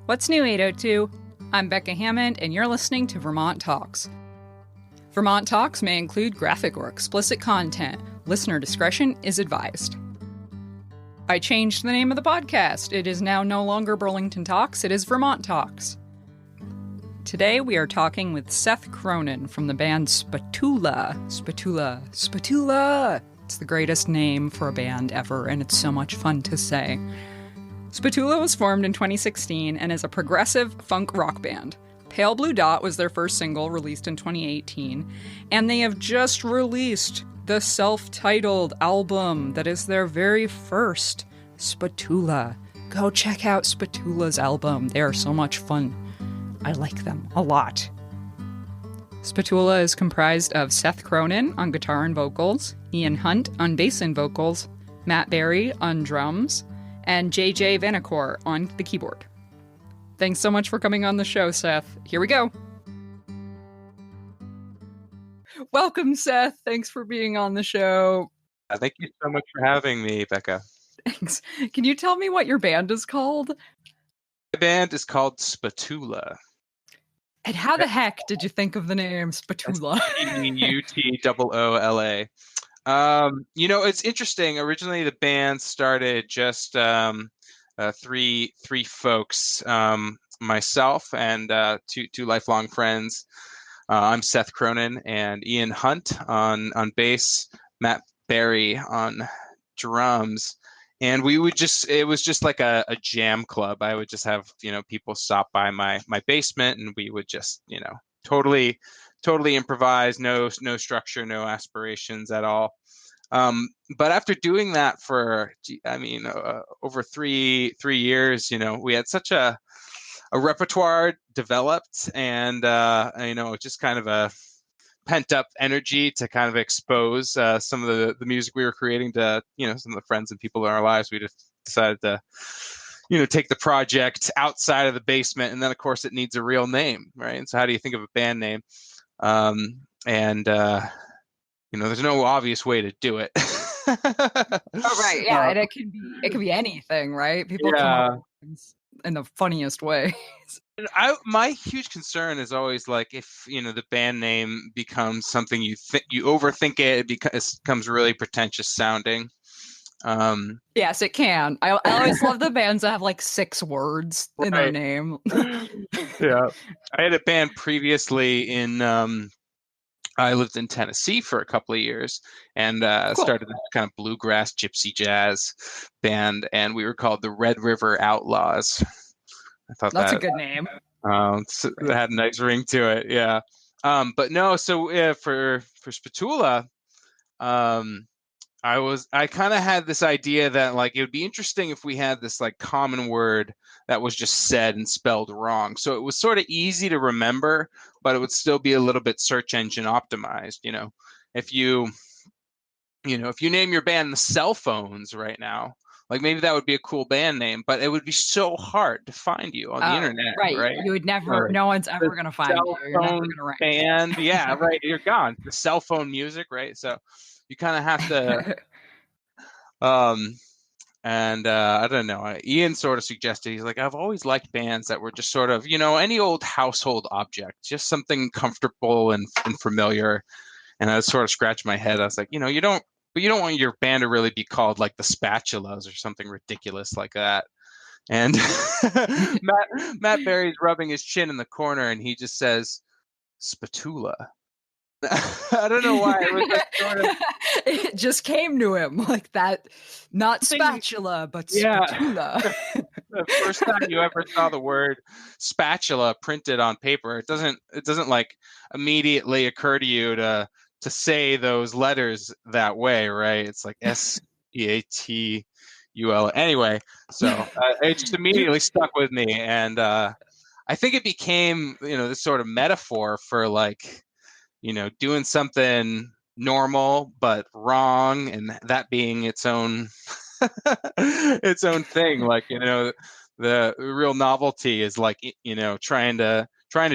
What's new, 802? I'm Becca Hammond, and you're listening to Vermont Talks. Vermont Talks may include graphic or explicit content. Listener discretion is advised. I changed the name of the podcast. It is now no longer Burlington Talks, it is Vermont Talks. Today we are talking with Seth Cronin from the band Sputoola. Sputoola! It's the greatest name for a band ever, and it's so much fun to say. Sputoola was formed in 2016 and is a progressive funk rock band. Pale Blue Dot was their first single, released in 2018, and they have just released the self-titled album that is their very first, Sputoola. Go check out Sputoola's album. They are so much fun. I like them a lot. Sputoola is comprised of Seth Cronin on guitar and vocals, Ian Hunt on bass and vocals, Matt Berry on drums, and JJ Vanacore on the keyboard. Thanks so much for coming on the show, Seth. Here we go. Welcome, Seth. Thanks for being on the show. Thank you so much for having me, Becca. Thanks. Can you tell me what your band is called? My band is called Sputoola. And how the heck did you think of the name Sputoola? Sputoola. It's interesting. Originally, the band started just three folks, myself and two lifelong friends. I'm Seth Cronin and Ian Hunt on bass, Matt Berry on drums. And it was just like a jam club. I would just have, people stop by my basement, and we would just, totally improvise, no structure, no aspirations at all. But after doing that for, over three years, we had such a repertoire developed, and just kind of a pent up energy to kind of expose some of the music we were creating to, some of the friends and people in our lives. We just decided to, take the project outside of the basement. And then, of course, it needs a real name, right? And so how do you think of a band name? There's no obvious way to do it. Oh, right. Yeah. And it can be anything, right? People come up with in the funniest ways. My huge concern is always like, if the band name becomes something you overthink it becomes really pretentious sounding. Yes, it can. I always love the bands that have like 6 words in their name. Yeah, I had a band previously in. I lived in Tennessee for a couple of years, and cool. Started this kind of bluegrass gypsy jazz band, and we were called the Red River Outlaws. I thought that's a good name. It had a nice ring to it, yeah. But no, so for Sputoola, I kind of had this idea that like it would be interesting if we had this like common word that was just said and spelled wrong. So it was sort of easy to remember, but it would still be a little bit search engine optimized. If you name your band the Cell Phones right now, like maybe that would be a cool band name, but it would be so hard to find you on the internet. Right. You would never, no one's ever going to find you. You're never going to rank. Band, yeah, right. You're gone. The cell phone music, right? So you kind of have to, I don't know. Ian sort of suggested, he's like, I've always liked bands that were just sort of, any old household object, just something comfortable and familiar. And I sort of scratched my head. I was like, you don't want your band to really be called like the Spatulas or something ridiculous like that. And Matt Berry's rubbing his chin in the corner, and he just says, Sputoola. I don't know why. It was like sort of... It just came to him like that. Not spatula, but Sputoola. The first time you ever saw the word spatula printed on paper, it doesn't like immediately occur to you to say those letters that way, right? It's like Spatula. Anyway, so it just immediately stuck with me, and I think it became this sort of metaphor for like doing something normal but wrong, and that being its own thing. Like the real novelty is like trying to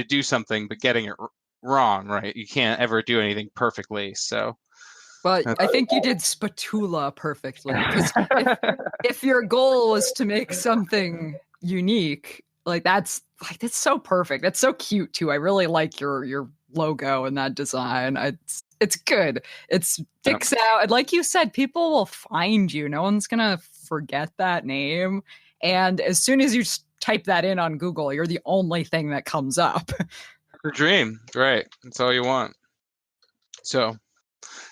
do something but getting it wrong, right? You can't ever do anything perfectly. So Well, I think you did Sputoola perfectly. Because if your goal was to make something unique, Like that's so perfect. It's so cute too. I really like your logo and that design. It's good. It sticks out. And like you said, people will find you. No one's gonna forget that name. And as soon as you type that in on Google, you're the only thing that comes up. The dream, right? That's all you want. So,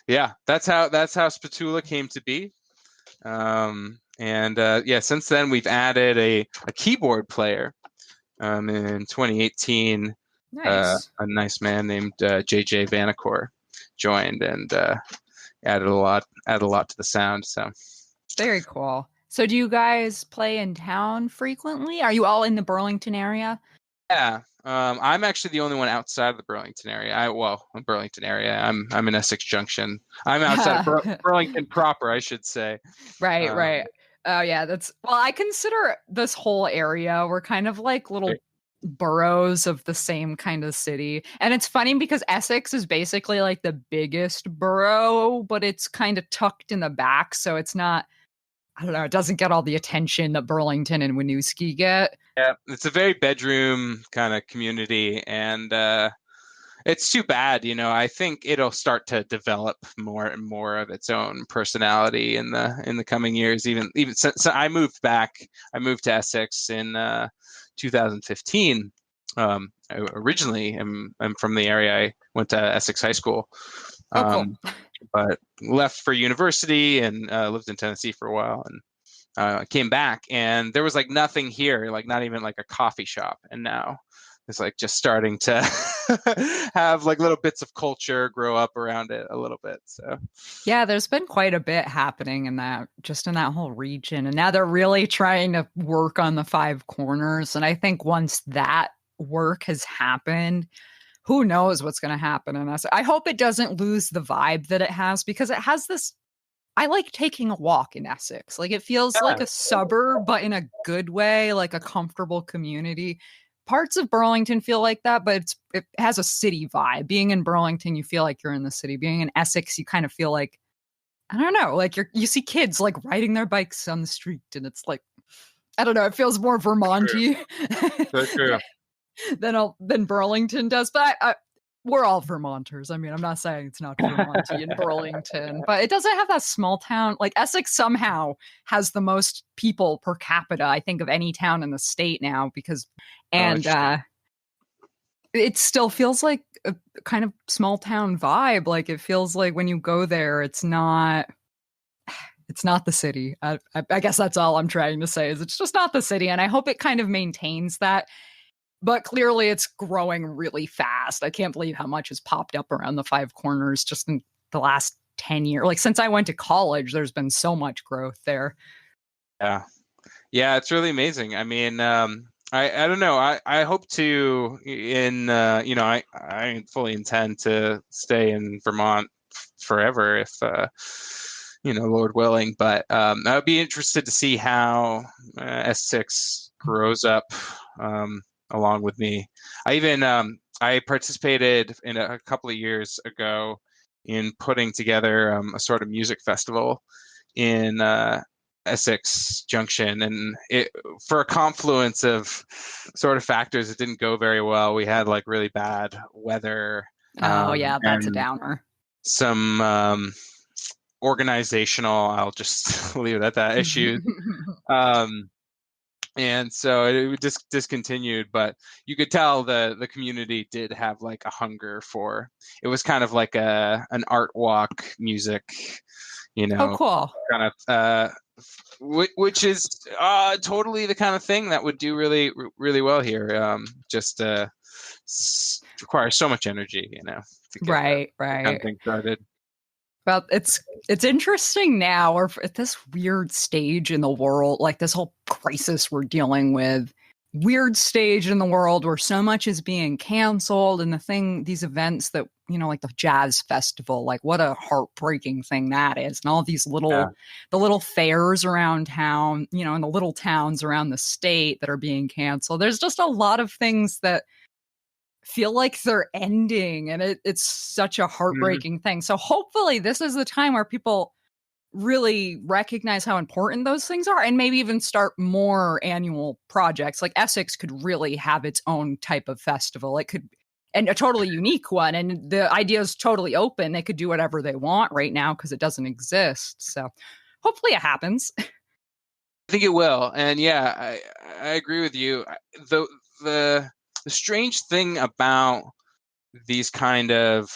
yeah, that's how Sputoola came to be. Yeah, since then we've added a keyboard player. In 2018, Nice. a nice man named JJ Vanacore joined and added a lot to the sound. So Very cool. So do you guys play in town frequently? Are you all in the Burlington area? yeah, I'm actually the only one outside of the Burlington area. Burlington area. I'm in Essex Junction. I'm outside of Burlington proper, I should say. Right, right. Oh yeah, I consider this whole area, we're kind of like little boroughs of the same kind of city. And it's funny because Essex is basically like the biggest borough, but it's kind of tucked in the back, so it's not, I don't know, it doesn't get all the attention that Burlington and Winooski get. Yeah, it's a very bedroom kind of community, and it's too bad. I think it'll start to develop more and more of its own personality in the coming years. Even since I moved to Essex in 2015. Originally, I'm from the area. I went to Essex High School, Cool. but left for university and lived in Tennessee for a while, and came back, and there was like nothing here, like not even like a coffee shop, and now it's like just starting to have like little bits of culture grow up around it a little bit. So yeah, there's been quite a bit happening in that whole region, and now they're really trying to work on the Five Corners. And I think once that work has happened, who knows what's going to happen in us. I hope it doesn't lose the vibe that it has, because it has this, I like taking a walk in Essex. Like it feels like a suburb, but in a good way, like a comfortable community. Parts of Burlington feel like that, but it has a city vibe. Being in Burlington, you feel like you're in the city. Being in Essex, you kind of feel like, I don't know, like you see kids like riding their bikes on the street, and it's like, I don't know, it feels more Vermonty than Burlington does. But we're all Vermonters. I mean, I'm not saying it's not Vermonty in Burlington, but it doesn't have that small town. Like Essex somehow has the most people per capita, I think, of any town in the state now, because, and it still feels like a kind of small town vibe. Like it feels like when you go there, it's not the city. I guess that's all I'm trying to say, is it's just not the city. And I hope it kind of maintains that. But clearly it's growing really fast. I can't believe how much has popped up around the Five Corners just in the last 10 years. Like since I went to college, there's been so much growth there. Yeah. Yeah, it's really amazing. I mean, I don't know. I hope to I fully intend to stay in Vermont forever if Lord willing. But I would be interested to see how Essex grows up along with me. I participated in a couple of years ago in putting together a sort of music festival in Essex Junction, and for a confluence of sort of factors, it didn't go very well. We had like really bad weather. Oh yeah, that's a downer. Some organizational, I'll just leave it at that, issues. And so it just discontinued, but you could tell the community did have like a hunger for, it was kind of like an art walk music, Oh, cool. kind of which is totally the kind of thing that would do really, really well here. Just requires so much energy, to get right. kind of thing started. Well, it's interesting now, or at this weird stage in the world, like this whole crisis we're dealing with, weird stage in the world where so much is being canceled, and these events that, like the jazz festival, like what a heartbreaking thing that is. And all these the little fairs around town, in the little towns around the state that are being canceled. There's just a lot of things that feel like they're ending, and it's such a heartbreaking thing. So hopefully this is the time where people really recognize how important those things are and maybe even start more annual projects. Like Essex could really have its own type of festival. It could, and a totally unique one. And the idea is totally open. They could do whatever they want right now because it doesn't exist. So hopefully it happens. I think it will, and yeah, I agree with you. The the the strange thing about these kind of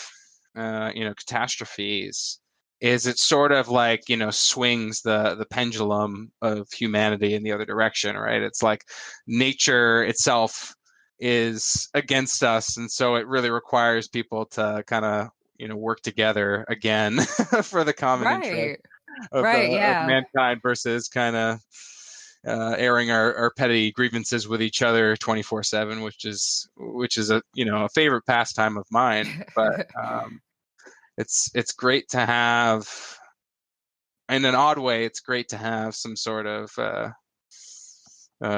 catastrophes is it sort of like swings the pendulum of humanity in the other direction, right? It's like nature itself is against us, and so it really requires people to kind of work together again for the common interest Right. of Right. of Yeah. mankind versus kind of airing our petty grievances with each other 24/7, which is a favorite pastime of mine. But it's great to have, in an odd way, it's great to have some sort of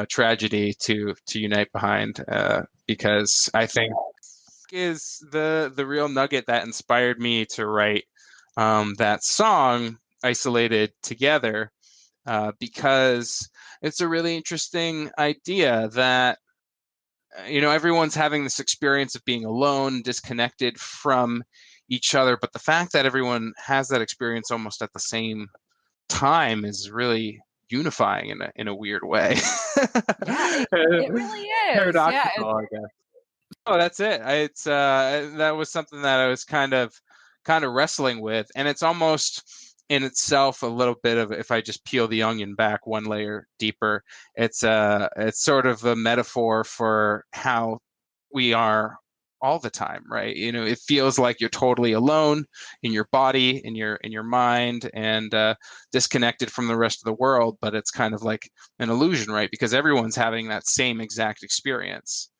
tragedy to unite behind, because I think is the real nugget that inspired me to write that song "Isolated Together," because it's a really interesting idea that everyone's having this experience of being alone, disconnected from each other, but the fact that everyone has that experience almost at the same time is really unifying in a weird way. Yeah. It really is. Yeah. Paradoxical, I guess. Oh, that's it. That was something that I was kind of wrestling with, and it's almost in itself a little bit of, if I just peel the onion back one layer deeper, it's sort of a metaphor for how we are all the time, right? It feels like you're totally alone in your body, in your mind, and disconnected from the rest of the world, but it's kind of like an illusion, right? Because everyone's having that same exact experience.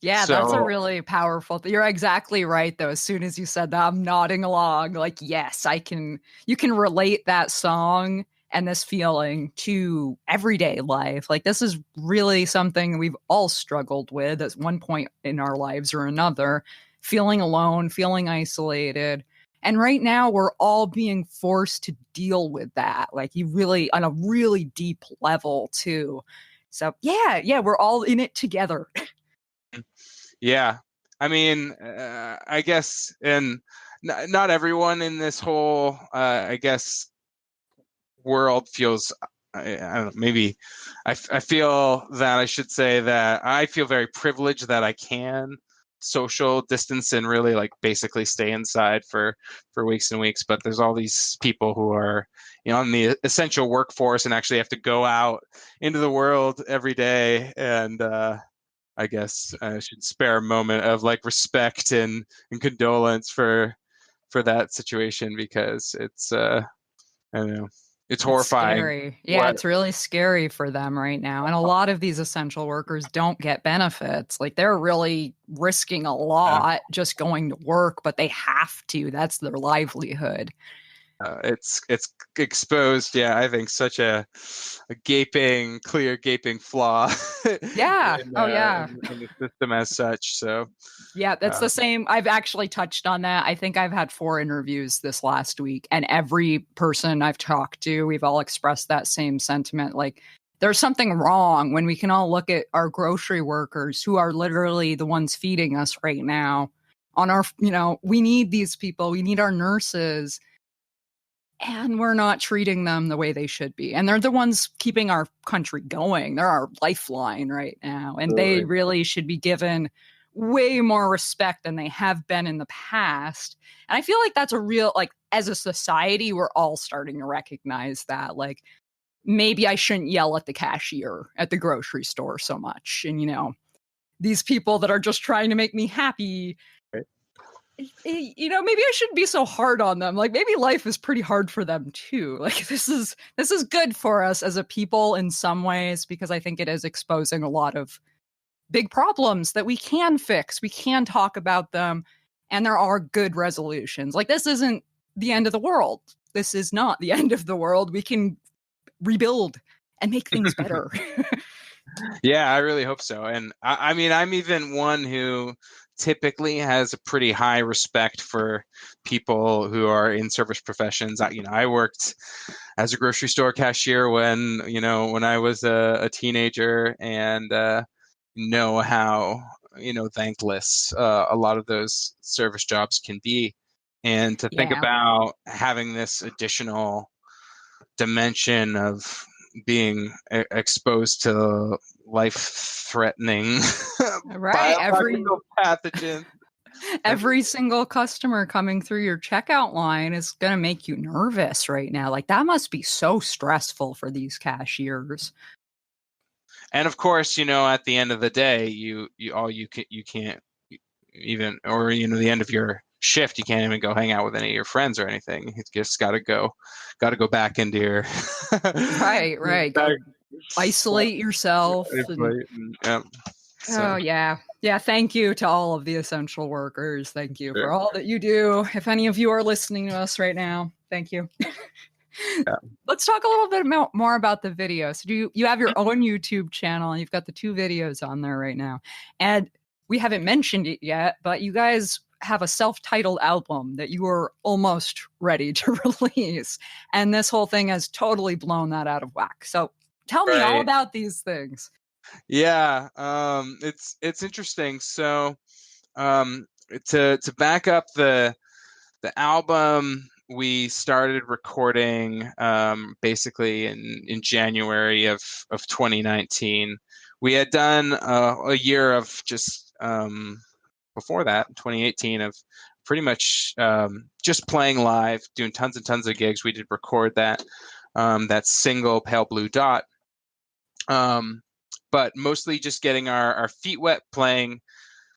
Yeah, that's a So really powerful you're exactly right, though. As soon as you said that, I'm nodding along, like, yes, you can relate that song and this feeling to everyday life. Like, this is really something we've all struggled with at one point in our lives or another, feeling alone, feeling isolated. And right now, we're all being forced to deal with that, like, you really on a really deep level, too. So, yeah, we're all in it together. yeah, I mean, I guess, and not everyone in this whole, I guess, world feels. I don't know. Maybe I feel that I should say that I feel very privileged that I can social distance and really like basically stay inside for weeks and weeks. But there's all these people who are in the essential workforce and actually have to go out into the world every day, and I guess I should spare a moment of like respect and condolence for that situation, because it's I don't know, it's It's horrifying. scary. Yeah, What it's really scary for them right now. And a lot of these essential workers don't get benefits. Like they're really risking a uh, lot just going to work, but they have to. That's their livelihood. it's exposed, yeah, I think such a clear gaping flaw Yeah. Oh, yeah. in the system as such. So Yeah, that's uh, the same. I've actually touched on that. I think I've had 4 interviews this last week, and every person I've talked to, we've all expressed that same sentiment. Like, there's something wrong when we can all look at our grocery workers who are literally the ones feeding us right now. On our, we need these people, we need our nurses, and we're not treating them the way they should be. And they're the ones keeping our country going. They're our lifeline right now. And they absolutely. really should be given way more respect than they have been in the past. And I feel like that's a real, like, as a society, we're all starting to recognize that. Like, maybe I shouldn't yell at the cashier at the grocery store so much. And, these people that are just trying to make me happy, maybe I shouldn't be so hard on them. Like maybe life is pretty hard for them too. Like this is good for us as a people in some ways, because I think it is exposing a lot of big problems that we can fix. We can talk about them, and there are good resolutions. Like this isn't the end of the world. This is not the end of the world. We can rebuild and make things better. Yeah, I really hope so. And I mean, I'm even one who typically has a pretty high respect for people who are in service professions. I worked as a grocery store cashier when I was a teenager, and know how thankless a lot of those service jobs can be. And to think Yeah. about having this additional dimension of being exposed to life-threatening Right. biological pathogens. Every single customer coming through your checkout line is going to make you nervous right now. Like that must be so stressful for these cashiers. And of course, at the end of the day, you can't even, or the end of your shift, you can't even go hang out with any of your friends or anything. You just got to go back into your Right, right. back, Go isolate yourself. And, yeah. oh, So yeah. Yeah. Thank you to all of the essential workers. Thank you for sure. all that you do. If any of you are listening to us right now, thank you. Yeah. Let's talk a little bit more about the video. So you have your own YouTube channel and you've got the 2 videos on there right now. And we haven't mentioned it yet, but you guys have a self-titled album that you are almost ready to release. And this whole thing has totally blown that out of whack. So tell me all Right. about these things. Yeah. It's interesting. So to back up the album, we started recording basically in January of 2019. We had done a year of just before that, 2018, of pretty much just playing live, doing tons and tons of gigs. We did record that single Pale Blue Dot, but mostly just getting our feet wet playing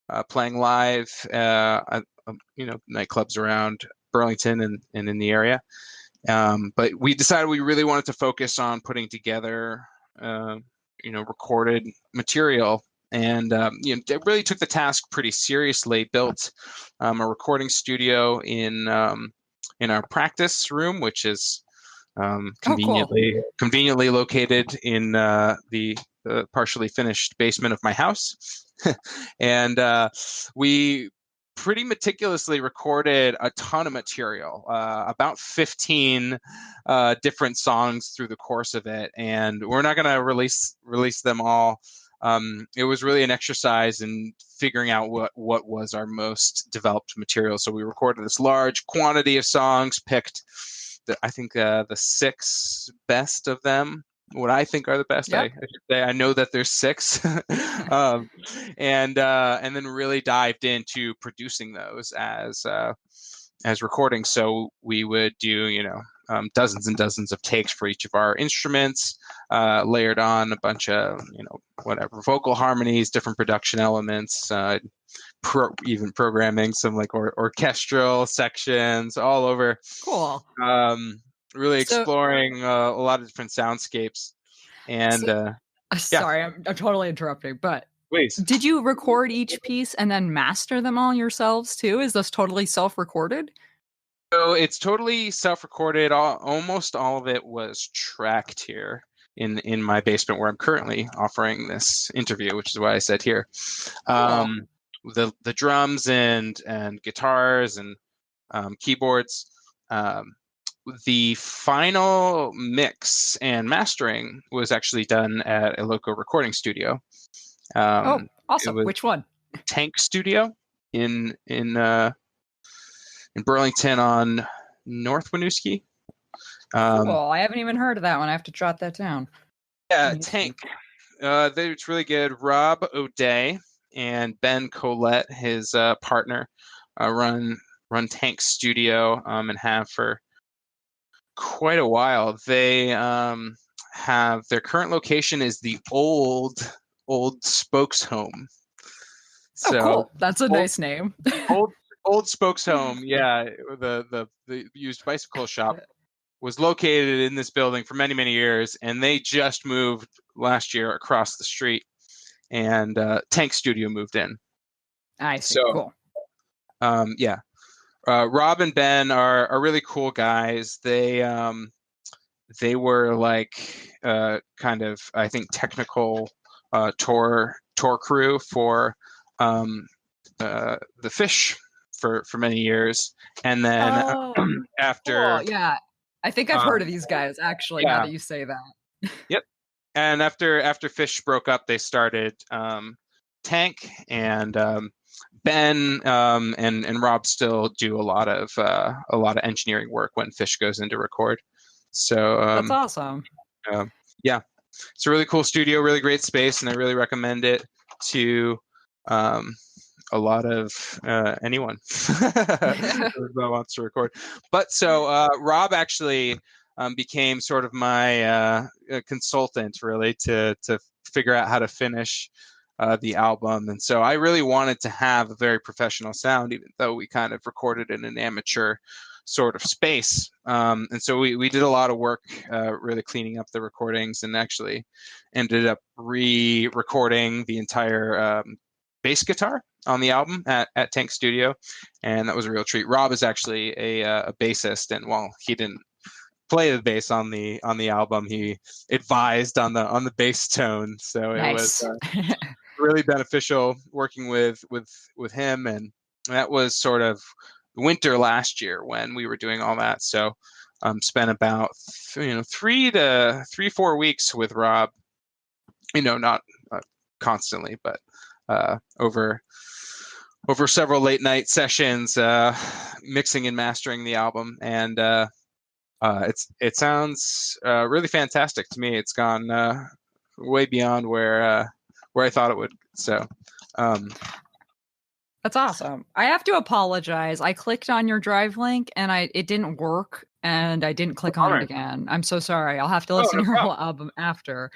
live, nightclubs around Burlington and in the area. But we decided we really wanted to focus on putting together, recorded material. And, they really took the task pretty seriously, built a recording studio in our practice room, which is conveniently located in the partially finished basement of my house. And we pretty meticulously recorded a ton of material, about 15 different songs through the course of it, and we're not going to release them all. It was really an exercise in figuring out what was our most developed material. So we recorded this large quantity of songs, picked I think the 6 best of them, what I think are the best. Yep. I should say. I know that there's 6, and then really dived into producing those as recordings. So we would do dozens and dozens of takes for each of our instruments, layered on a bunch of whatever vocal harmonies, different production elements. Even programming some like orchestral sections all over. Cool. Really So, exploring a lot of different soundscapes. And yeah, sorry, I'm totally interrupting, but please. did you record each piece and then master them all yourselves too? Is this totally self-recorded? So it's totally self-recorded. Almost all of it was tracked here in my basement where I'm currently offering this interview, which is why I said here. Cool. The drums and guitars and keyboards. The final mix and mastering was actually done at a local recording studio. Oh, awesome. It was Which one? Tank Studio in Burlington on North Winooski. Cool. I haven't even heard of that one. I have to jot that down. Yeah, Tank. It's really good. Rob O'Day and Ben Colette, his partner, run Tank Studio and have for quite a while. They have their current location is the old Spokes Home. So, oh, cool. That's a nice name. old Spokes Home. Yeah, the used bicycle shop was located in this building for many, many years, and they just moved last year across the street, and Tank Studio moved in. I see. So, cool. Yeah. Rob and Ben are really cool guys. They were like kind of, I think, technical tour crew for the Fish for many years, and then after cool. Yeah, I think I've heard of these guys actually. Now yeah, that you say that. yep. And after Fish broke up, they started Tank, and Ben and Rob still do a lot of engineering work when Fish goes in to record. So That's awesome. Yeah, it's a really cool studio, really great space, and I really recommend it to a lot of anyone who wants to record. But so Rob actually became sort of my consultant, really, to figure out how to finish the album. And so I really wanted to have a very professional sound, even though we kind of recorded in an amateur sort of space. And so we did a lot of work really cleaning up the recordings, and actually ended up re-recording the entire bass guitar on the album at Tank Studio, and that was a real treat. Rob is actually a bassist, and while he didn't play the bass on the album, he advised on the bass tone. So Nice. It was really beneficial working with him, and that was sort of winter last year when we were doing all that. So spent about 3-4 weeks with Rob, not constantly, but over several late night sessions, mixing and mastering the album. And it sounds really fantastic to me. It's gone way beyond where I thought it would. So that's awesome. I have to apologize. I clicked on your drive link and it didn't work, and I didn't click on it again. I'm so sorry. I'll have to listen to your whole album after.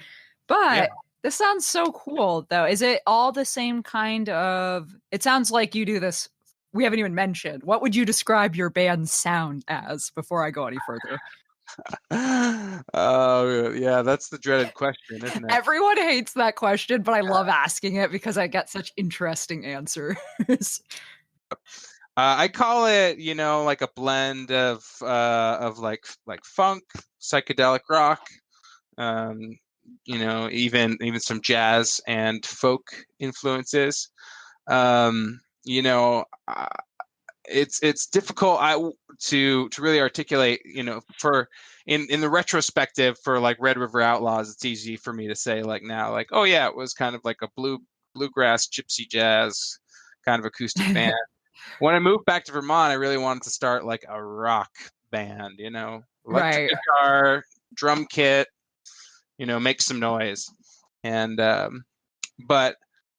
But this sounds so cool, though. Is it all the same kind of... It sounds like you do this... We haven't even mentioned. What would you describe your band's sound as before I go any further? Oh, yeah, that's the dreaded question, isn't it? Everyone hates that question, but I love asking it because I get such interesting answers. I call it, like a blend of like funk, psychedelic rock, even some jazz and folk influences. It's difficult to really articulate, for in the retrospective for like Red River Outlaws. It's easy for me to say like now, like, oh yeah, it was kind of like a bluegrass gypsy jazz kind of acoustic band. When I moved back to Vermont, I really wanted to start like a rock band, electric guitar, drum kit, make some noise. And but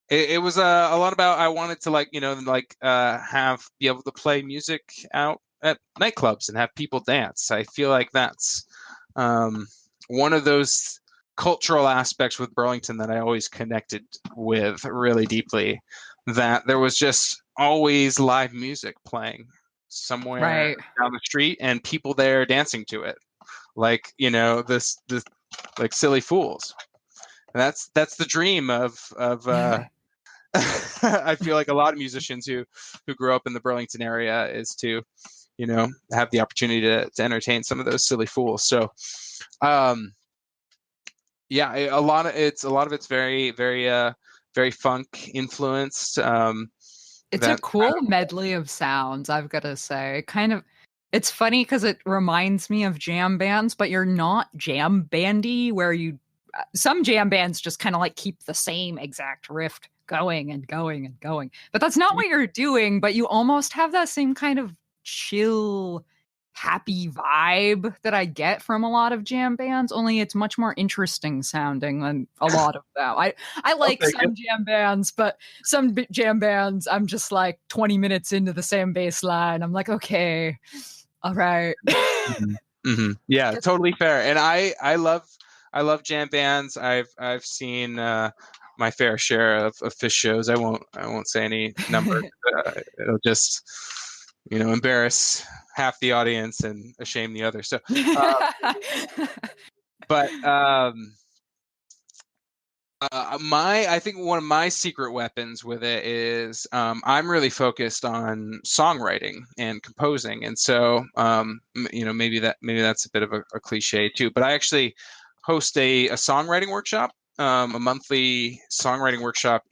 it was a lot about, I wanted to be able to play music out at nightclubs and have people dance. I feel like that's one of those cultural aspects with Burlington that I always connected with really deeply, that there was just always live music playing somewhere down the street and people there dancing to it, like, this like silly fools. And that's the dream of I feel like a lot of musicians who grew up in the Burlington area is to, have the opportunity to entertain some of those silly fools. So, yeah, a lot of it's very, very, very funk influenced. It's a cool medley of sounds, I've got to say. It's funny because it reminds me of jam bands, but you're not jam bandy, where some jam bands just kind of like keep the same exact riff going and going and going. But that's not what you're doing, but you almost have that same kind of chill, happy vibe that I get from a lot of jam bands, only it's much more interesting sounding than a lot of them. I like some jam bands, but some jam bands, I'm just like 20 minutes into the same bass line. I'm like, okay, all right. Yeah, totally fair. And I love jam bands. I've seen my fair share of Fish shows. I won't say any numbers. It'll just embarrass half the audience and shame the other. So, but I think one of my secret weapons with it is I'm really focused on songwriting and composing, and so maybe that's a bit of a cliche too. But I actually host a songwriting workshop a monthly songwriting workshop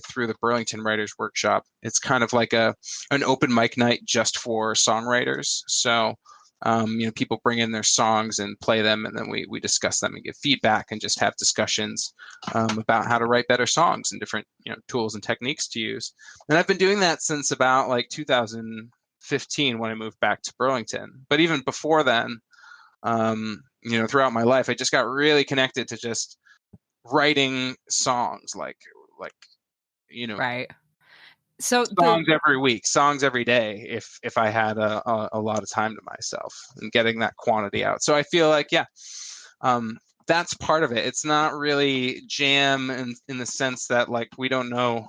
through the Burlington Writers Workshop. It's kind of like an open mic night just for songwriters. So, people bring in their songs and play them, and then we discuss them and give feedback and just have discussions about how to write better songs and different tools and techniques to use. And I've been doing that since about like 2015 when I moved back to Burlington. But even before then, throughout my life, I just got really connected to just writing songs, like Right. So songs every week, songs every day, if I had a lot of time to myself, and getting that quantity out. So I feel like, that's part of it. It's not really jam in the sense that, like, we don't know.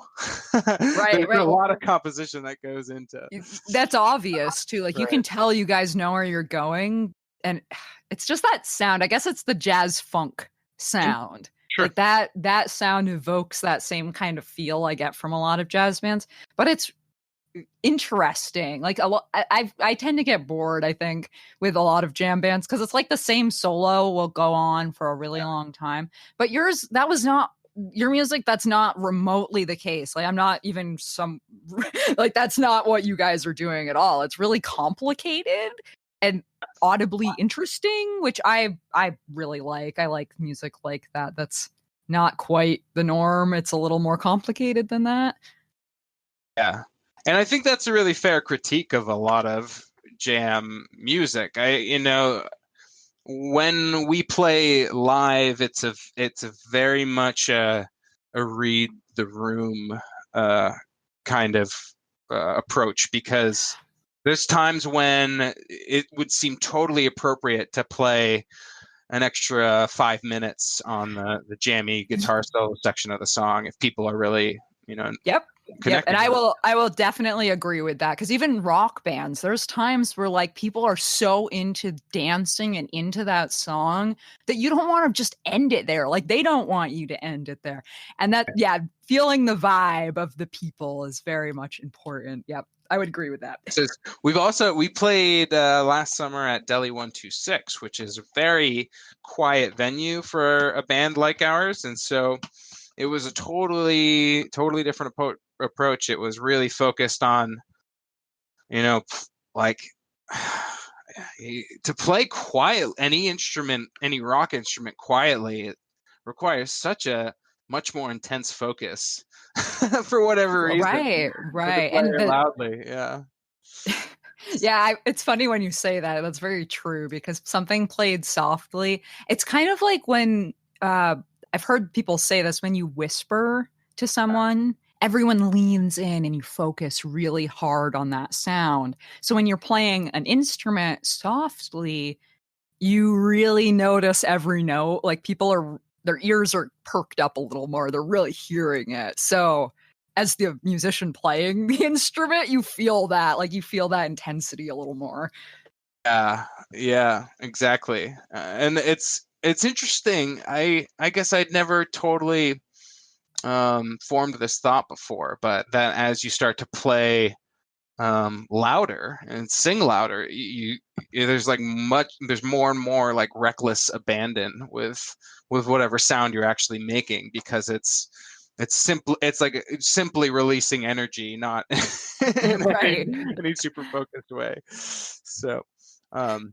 Right. There's a lot of composition that goes into. That's obvious too. Like, you can tell you guys know where you're going, and it's just that sound. I guess it's the jazz funk sound. Sure. Like that sound evokes that same kind of feel I get from a lot of jazz bands, but it's interesting. Like, I tend to get bored, I think, with a lot of jam bands, because it's like the same solo will go on for a really long time. But your music, that's not remotely the case. Like, I'm not even like, that's not what you guys are doing at all. It's really complicated and audibly interesting, which I really like. I like music like that. That's not quite the norm. It's a little more complicated than that. Yeah. And I think that's a really fair critique of a lot of jam music. When we play live, it's a very much a read the room kind of approach, because there's times when it would seem totally appropriate to play an extra 5 minutes on the jammy guitar solo section of the song if people are really, Yep. And I will definitely agree with that, because even rock bands, there's times where, like, people are so into dancing and into that song that you don't want to just end it there. Like, they don't want you to end it there. And that, feeling the vibe of the people is very much important. Yep. I would agree with that. We played last summer at Delhi 126, which is a very quiet venue for a band like ours. And so it was a totally different approach. It was really focused on, like, to play quiet, any rock instrument quietly, it requires such a much more intense focus for whatever reason. Right. And loudly, yeah. Yeah, it's funny when you say that. That's very true, because something played softly, it's kind of like when I've heard people say this, when you whisper to someone, everyone leans in and you focus really hard on that sound. So when you're playing an instrument softly, you really notice every note. Like, their ears are perked up a little more. They're really hearing it. So as the musician playing the instrument, you feel that, like, you feel that intensity a little more. Yeah, exactly. And it's interesting. I guess I'd never totally formed this thought before, but that as you start to play louder and sing louder, there's more and more like reckless abandon with whatever sound you're actually making, because it's simply releasing energy, not in any super focused way. So I'm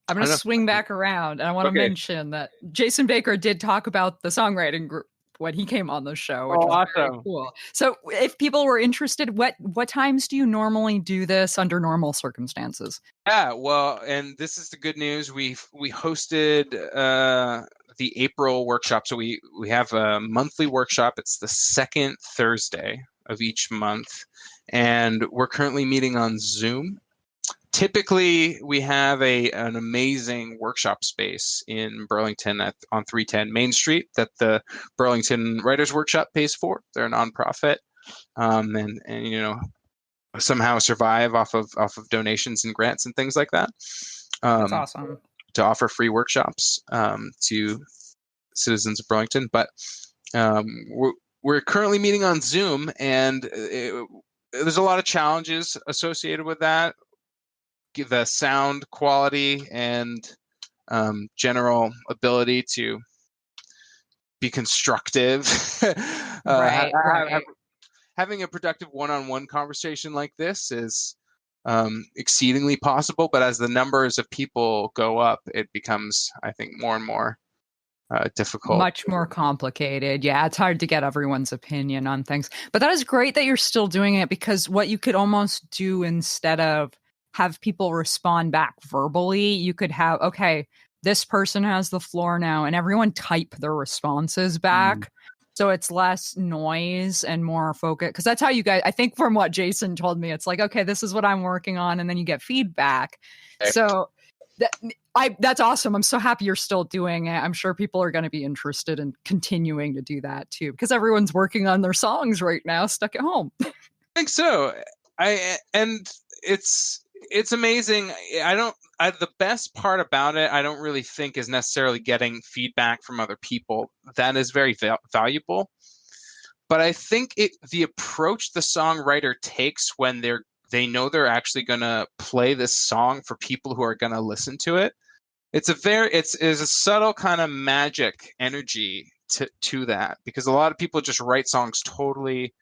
going to swing back around, and I want to mention that Jason Baker did talk about the songwriting group when he came on the show, which was awesome. Very cool. So if people were interested, what times do you normally do this under normal circumstances? Yeah, well, and this is the good news. We hosted the April workshop. So we have a monthly workshop. It's the second Thursday of each month, and we're currently meeting on Zoom. Typically, we have an amazing workshop space in Burlington on 310 Main Street that the Burlington Writers Workshop pays for. They're a nonprofit, and somehow survive off of donations and grants and things like that. That's awesome. To offer free workshops to citizens of Burlington. But we're currently meeting on Zoom, and there's a lot of challenges associated with that. The sound quality and general ability to be constructive. Right, right. Having a productive one-on-one conversation like this is exceedingly possible, but as the numbers of people go up, it becomes, I think, more and more difficult. Much more complicated. Yeah, it's hard to get everyone's opinion on things. But that is great that you're still doing it, because what you could almost do instead of have people respond back verbally, you could have, okay, this person has the floor now, and everyone type their responses back. So it's less noise and more focus. Because that's how you guys, I think from what Jason told me, it's like, okay, this is what I'm working on. And then you get feedback. So that's awesome. I'm so happy you're still doing it. I'm sure people are going to be interested in continuing to do that too, because everyone's working on their songs right now, stuck at home. I think so. And it's amazing. The best part about it, I don't really think is necessarily getting feedback from other people. That is very valuable. But I think the approach the songwriter takes when they know they're actually going to play this song for people who are going to listen to it. It's a subtle kind of magic energy to that, because a lot of people just write songs totally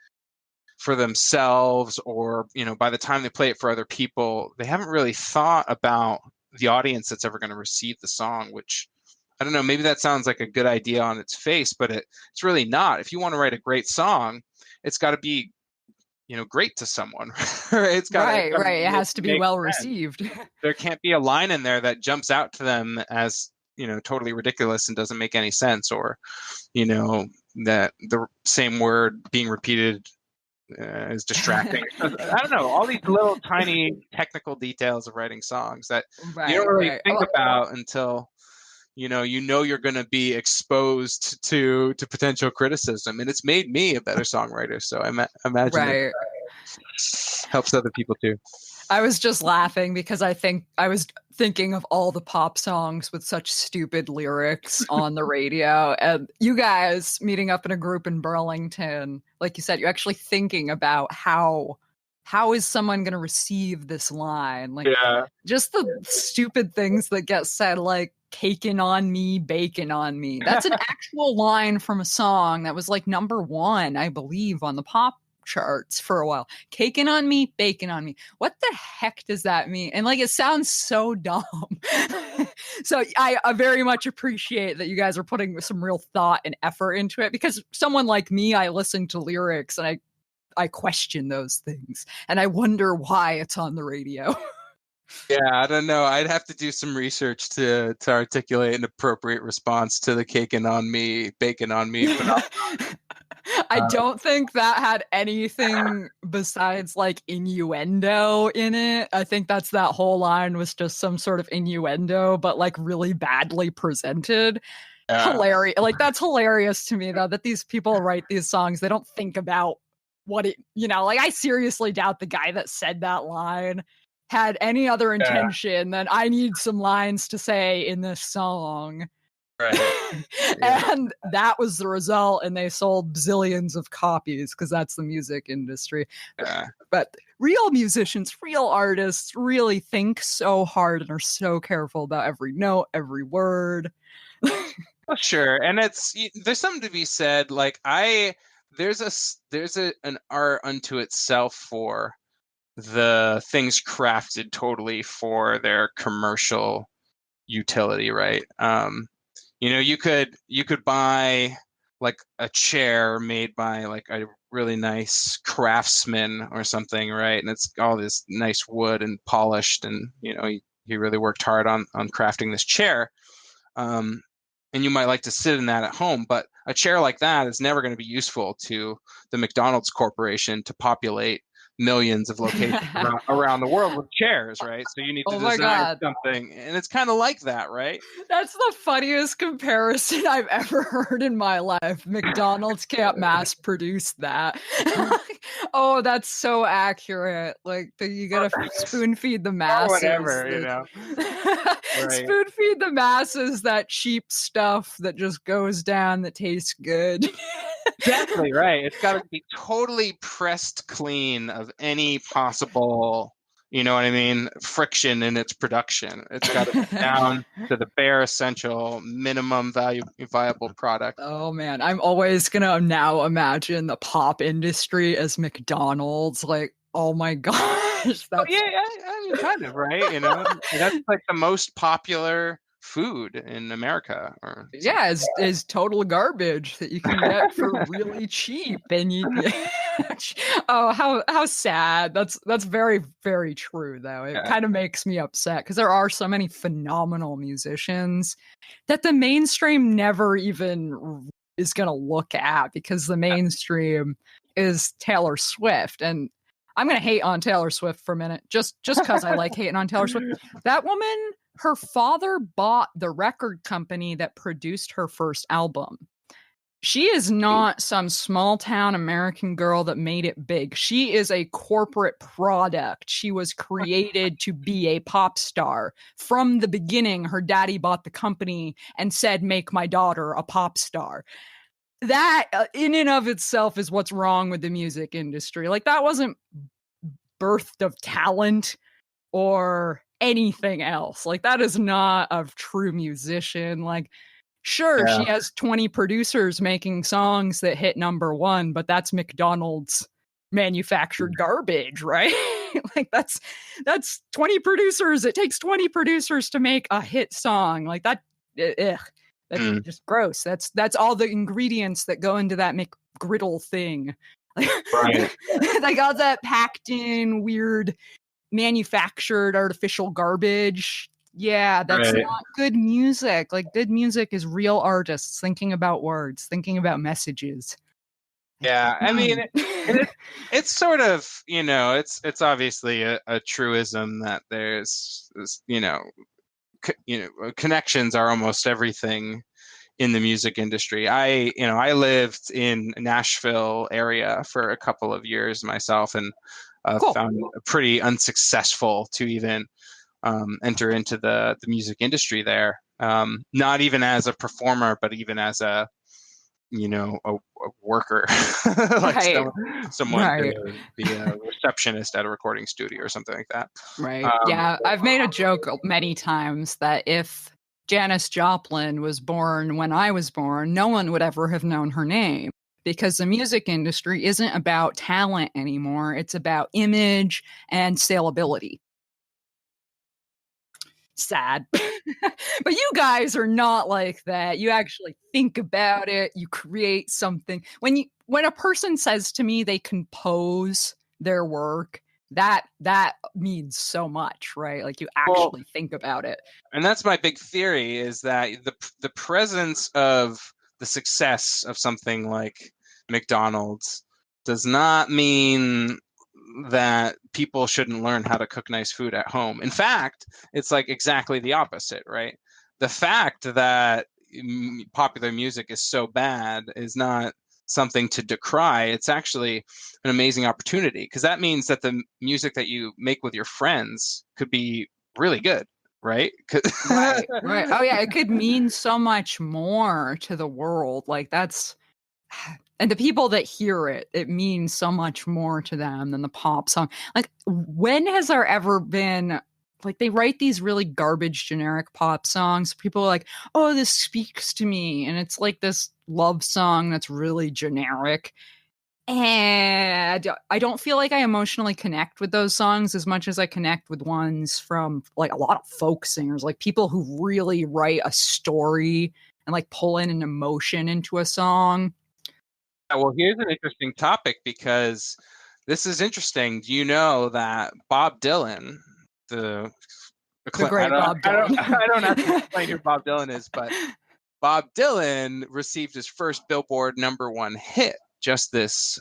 for themselves, or by the time they play it for other people, they haven't really thought about the audience that's ever going to receive the song, which I don't know, maybe that sounds like a good idea on its face, but it's really not. If you want to write a great song, it's got to be great to someone. It's got right. It has to be well received. There can't be a line in there that jumps out to them as totally ridiculous and doesn't make any sense, or that the same word being repeated is distracting. I don't know, all these little tiny technical details of writing songs that you don't really think about until you're going to be exposed to potential criticism, and it's made me a better songwriter. So I imagine it helps other people too. I was just laughing because I was thinking of all the pop songs with such stupid lyrics on the radio, and you guys meeting up in a group in Burlington, like you said, you're actually thinking about how is someone going to receive this line? Like, just the stupid things that get said, like caking on me, bacon on me. That's an actual line from a song that was like number 1, I believe, on the pop charts for a while. Caking on me, bacon on me. What the heck does that mean? And like, it sounds so dumb. So I very much appreciate that you guys are putting some real thought and effort into it, because someone like me, I listen to lyrics and I question those things, and I wonder why it's on the radio. Yeah, I don't know. I'd have to do some research to articulate an appropriate response to the caking on me, bacon on me phenomenon. I don't think that had anything besides like innuendo in it. I think that whole line was just some sort of innuendo, but like really badly presented. Hilarious. Like, that's hilarious to me, though, that these people write these songs. They don't think about what it, like, I seriously doubt the guy that said that line had any other intention than I need some lines to say in this song. Right. And that was the result, and they sold zillions of copies, because that's the music industry. But real musicians, real artists really think so hard and are so careful about every note, every word. Well, sure. And there's something to be said, like there's an art unto itself for the things crafted totally for their commercial utility, right? You could buy like a chair made by like a really nice craftsman or something, right? And it's all this nice wood and polished, and he really worked hard on crafting this chair. And you might like to sit in that at home, but a chair like that is never going to be useful to the McDonald's Corporation to populate millions of locations around the world with chairs, right? So you need to design something, and it's kind of like that, right? That's the funniest comparison I've ever heard in my life. McDonald's can't mass produce that. Oh, that's so accurate. Like, you gotta spoon feed the masses. Or whatever, Right. Spoon feed the masses that cheap stuff that just goes down, that tastes good. Exactly right. It's got to be totally pressed clean of any possible, You know what I mean? Friction in its production. It's got to be down to the bare essential minimum viable product. Oh man, I'm always gonna now imagine the pop industry as McDonald's. Like, oh my gosh, that's Yeah, I mean, kind of, right? You know, that's like the most popular food in America, or yeah, is total garbage that you can get for really cheap, and oh, how sad. That's very very true though. It yeah. kind of makes me upset because there are so many phenomenal musicians that the mainstream never even is going to look at because the mainstream is Taylor Swift. And I'm going to hate on Taylor Swift for a minute, just because I like hating on Taylor Swift. That woman, her father bought the record company that produced her first album. She is not some small town American girl that made it big. She is a corporate product. She was created to be a pop star. From the beginning, her daddy bought the company and said, "Make my daughter a pop star." That, in and of itself, is what's wrong with the music industry. Like, that wasn't birthed of talent or anything else. Like, that is not a true musician. Like, sure, Yeah. she has 20 producers making songs that hit number one, but that's McDonald's manufactured garbage, right? Like that's 20 producers. It takes 20 producers to make a hit song. Like that, that's just gross. That's all the ingredients that go into that McGriddle thing. Right. Like all that packed in weird manufactured artificial garbage. Yeah, that's Right. not good music. Like, good music is real artists thinking about words, thinking about messages. Yeah, I mean, it's sort of, you know, it's obviously a truism that there's, you know, connections are almost everything in the music industry. I lived in Nashville area for a couple of years myself, and Cool. found it pretty unsuccessful to even enter into the music industry there. Not even as a performer, but even as a worker, like Right. someone Right. to be a receptionist at a recording studio or something like that. Right. Yeah, I've made a joke many times that if Janis Joplin was born when I was born, no one would ever have known her name. Because the music industry isn't about talent anymore. It's about image and saleability. Sad. But you guys are not like that. You actually think about it. You create something. When a person says to me they compose their work, that means so much, right? Like you actually think about it. And that's my big theory, is that the presence of the success of something like McDonald's does not mean that people shouldn't learn how to cook nice food at home. In fact, it's like exactly the opposite, right? The fact that popular music is so bad is not something to decry. It's actually an amazing opportunity, because that means that the music that you make with your friends could be really good. Right? Right. Oh yeah, it could mean so much more to the world. Like that's, and the people that hear it, it means so much more to them than the pop song. Like, when has there ever been, like, they write these really garbage generic pop songs, people are like, oh, this speaks to me, and it's like this love song that's really generic. And I don't feel like I emotionally connect with those songs as much as I connect with ones from like a lot of folk singers, like people who really write a story and like pull in an emotion into a song. Well, here's an interesting topic, because this is interesting. Do you know that Bob Dylan, the great Bob Dylan. I don't have to explain who Bob Dylan is, but Bob Dylan received his first Billboard #1 hit just this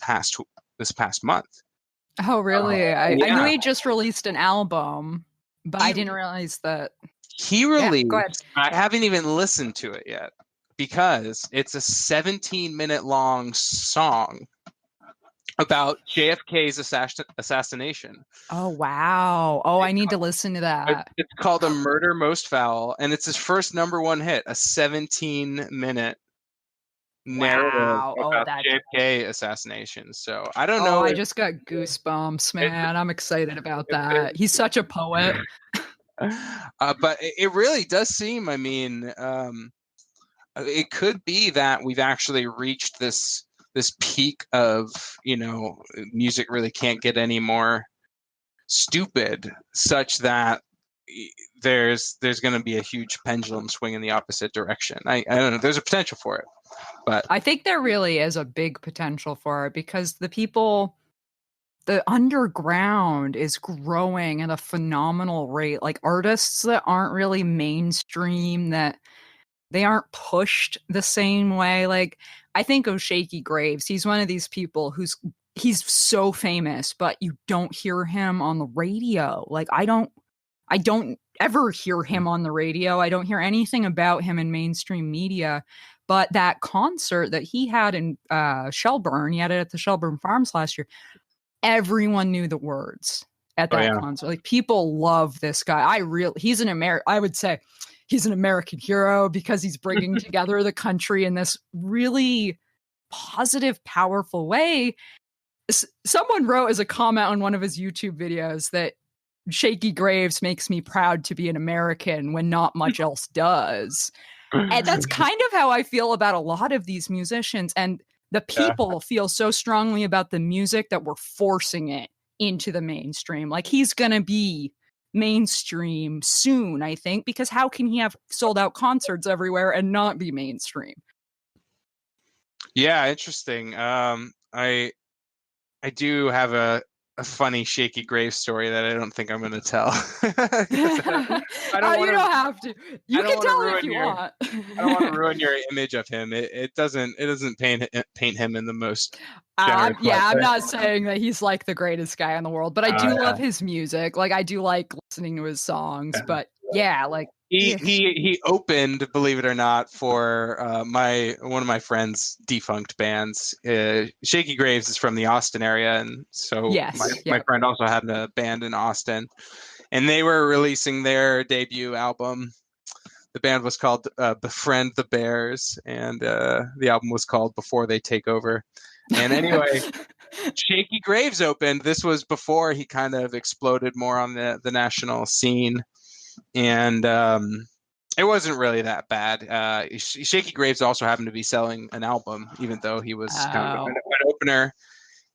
past month. Oh, really? I Yeah. knew he just released an album, but I didn't realize that. He released, go ahead. I haven't even listened to it yet, because it's a 17-minute long song about JFK's assassination. Oh, wow. Oh, I need to listen to that. It's called A Murder Most Foul, and it's his first #1 hit, a 17-minute narrative Wow. Oh, about that. the JFK assassination. So I don't Oh, know I if, just got goosebumps, if, man. I'm excited about if that. He's such a poet. but it really does seem, I mean, it could be that we've actually reached this peak of, music really can't get any more stupid, such that there's going to be a huge pendulum swing in the opposite direction. I don't know. There's a potential for it, but I think there really is a big potential for it because the underground is growing at a phenomenal rate. Like artists that aren't really mainstream, that they aren't pushed the same way. Like I think of Shaky Graves. He's one of these people he's so famous, but you don't hear him on the radio. Like I don't ever hear him on the radio. I don't hear anything about him in mainstream media. But that concert that he had in Shelburne, he had it at the Shelburne Farms last year. Everyone knew the words at oh that yeah, concert. Like people love this guy. He's an I would say he's an American hero because he's bringing together the country in this really positive, powerful way. Someone wrote as a comment on one of his YouTube videos that Shaky Graves makes me proud to be an American when not much else does. And that's kind of how I feel about a lot of these musicians. And the yeah. people feel so strongly about the music that we're forcing it into the mainstream. Like he's going to be mainstream soon, I think, because how can he have sold out concerts everywhere and not be mainstream? Yeah, interesting. I do have a funny Shaky Graves story that I don't think I'm going to tell. I don't You want don't to. have to. I You don't can want to tell it if ruin you your. want. I don't want to ruin your image of him. It doesn't paint him in the most generous light. I'm not saying that he's like the greatest guy in the world, but I do Yeah. love his music. Like I do like listening to his songs. But yeah, like He opened, believe it or not, for one of my friend's defunct bands. Shaky Graves is from the Austin area, and so yes, my yeah. friend also had a band in Austin, and they were releasing their debut album. The band was called Befriend the Bears, and the album was called Before They Take Over. And anyway, Shaky Graves opened. This was before he kind of exploded more on the national scene, and it wasn't really that bad. Shaky Graves also happened to be selling an album, even though he was kind of an opener.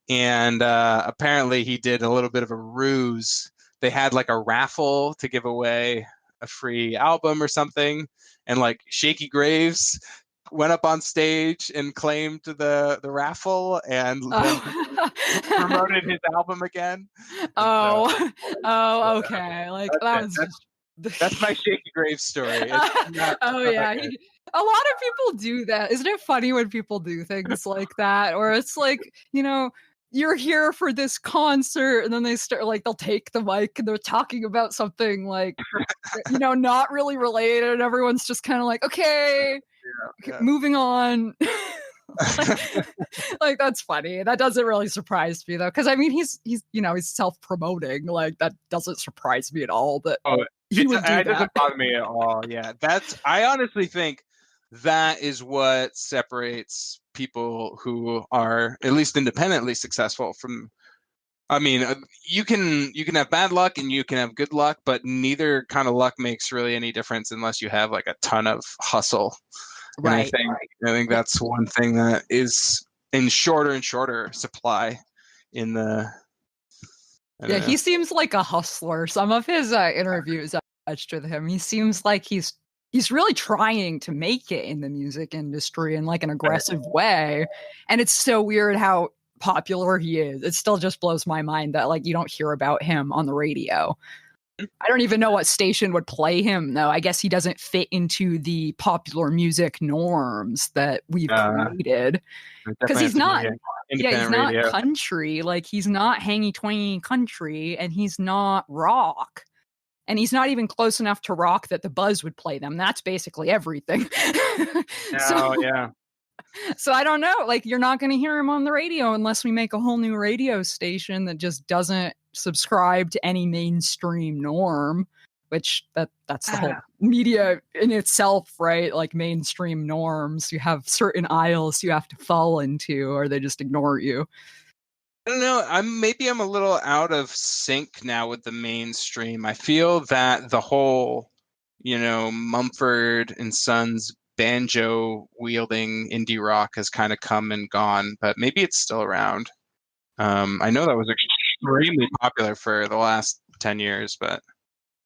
And apparently he did a little bit of a ruse. They had like a raffle to give away a free album or something, and like Shaky Graves went up on stage and claimed the raffle and then promoted his album again. Oh, okay. Like that was That's my Shaky Graves story. oh yeah, a lot of people do that. Isn't it funny when people do things like that? Or it's like, you're here for this concert, and then they start like they'll take the mic and they're talking about something like, not really related, and everyone's just kind of like, okay, yeah. moving on. like that's funny. That doesn't really surprise me though, because I mean he's he's self-promoting. Like that doesn't surprise me at all. That he would do it that. doesn't bother me at all. Yeah, I honestly think that is what separates people who are at least independently successful from. I mean, you can have bad luck and you can have good luck, but neither kind of luck makes really any difference unless you have like a ton of hustle. Right. And I think that's one thing that is in shorter and shorter supply in the. Yeah, he seems like a hustler. Some of his interviews I've watched with him, he seems like he's really trying to make it in the music industry in like an aggressive way. And it's so weird how popular he is. It still just blows my mind that like you don't hear about him on the radio. I don't even know what station would play him though. I guess he doesn't fit into the popular music norms that we've created. Because he's not he's not country. Like he's not hangy twangy country, and he's not rock. And he's not even close enough to rock that the Buzz would play them. That's basically everything. So I don't know. Like you're not going to hear him on the radio unless we make a whole new radio station that just doesn't subscribe to any mainstream norm. which that's the whole media in itself, right? Like mainstream norms. You have certain aisles you have to fall into, or they just ignore you. I don't know. I'm a little out of sync now with the mainstream. I feel that the whole, Mumford and Sons banjo wielding indie rock has kind of come and gone, but maybe it's still around. I know that was extremely popular for the last 10 years, but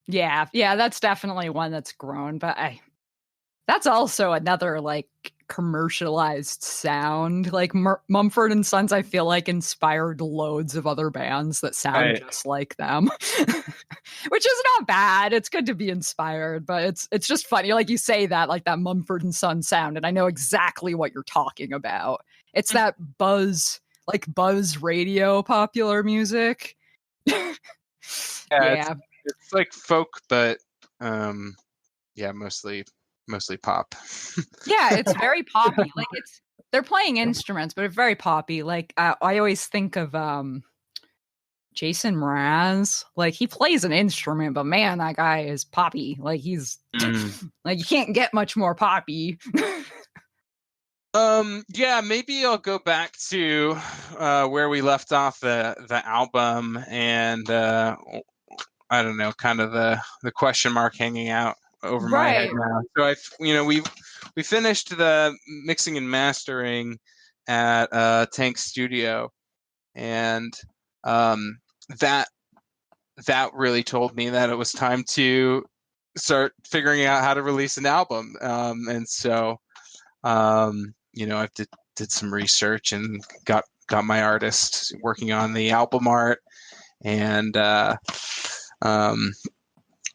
yeah, that's definitely one that's grown, but that's also another like commercialized sound. Like Mumford and Sons, I feel like inspired loads of other bands that sound just like them, which is not bad. It's good to be inspired, but it's just funny. Like you say that, like that Mumford and Sons sound, and I know exactly what you're talking about. It's that buzz radio popular music. Yeah. It's like folk, but mostly pop. Yeah, it's very poppy. Like they're playing instruments, but it's very poppy. Like I always think of Jason Mraz. Like he plays an instrument, but man, that guy is poppy. Like he's like you can't get much more poppy. Yeah, maybe I'll go back to where we left off the album, and I don't know, kind of the question mark hanging out over my head now. So we finished the mixing and mastering at Tank Studio, and that really told me that it was time to start figuring out how to release an album. And so I did some research and got my artist working on the album art, and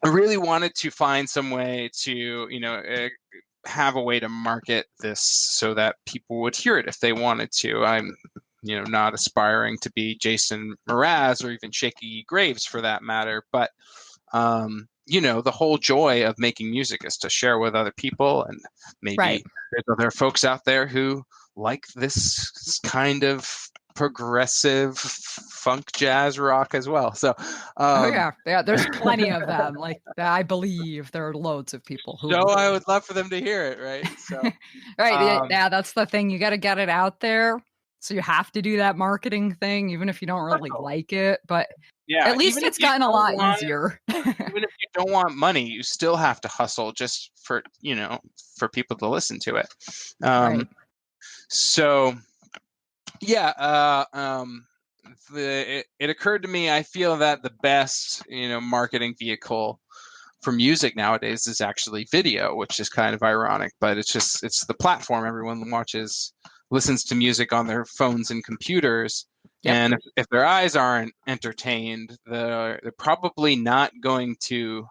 I really wanted to find some way to have a way to market this so that people would hear it if they wanted to. I'm not aspiring to be Jason Mraz or even Shaky Graves for that matter, but the whole joy of making music is to share with other people, and maybe there's other folks out there who like this kind of progressive funk jazz rock as well. So there's plenty of them. Like I believe there are loads of people who I would love for them to hear it, right? So that's the thing. You got to get it out there. So you have to do that marketing thing, even if you don't really like it. But at least it's gotten a lot easier. Even if you don't want money, you still have to hustle just for people to listen to it. So yeah, it occurred to me, I feel that the best marketing vehicle for music nowadays is actually video, which is kind of ironic, but it's the platform everyone listens to music on their phones and computers. Yep. And if their eyes aren't entertained, they're probably not going to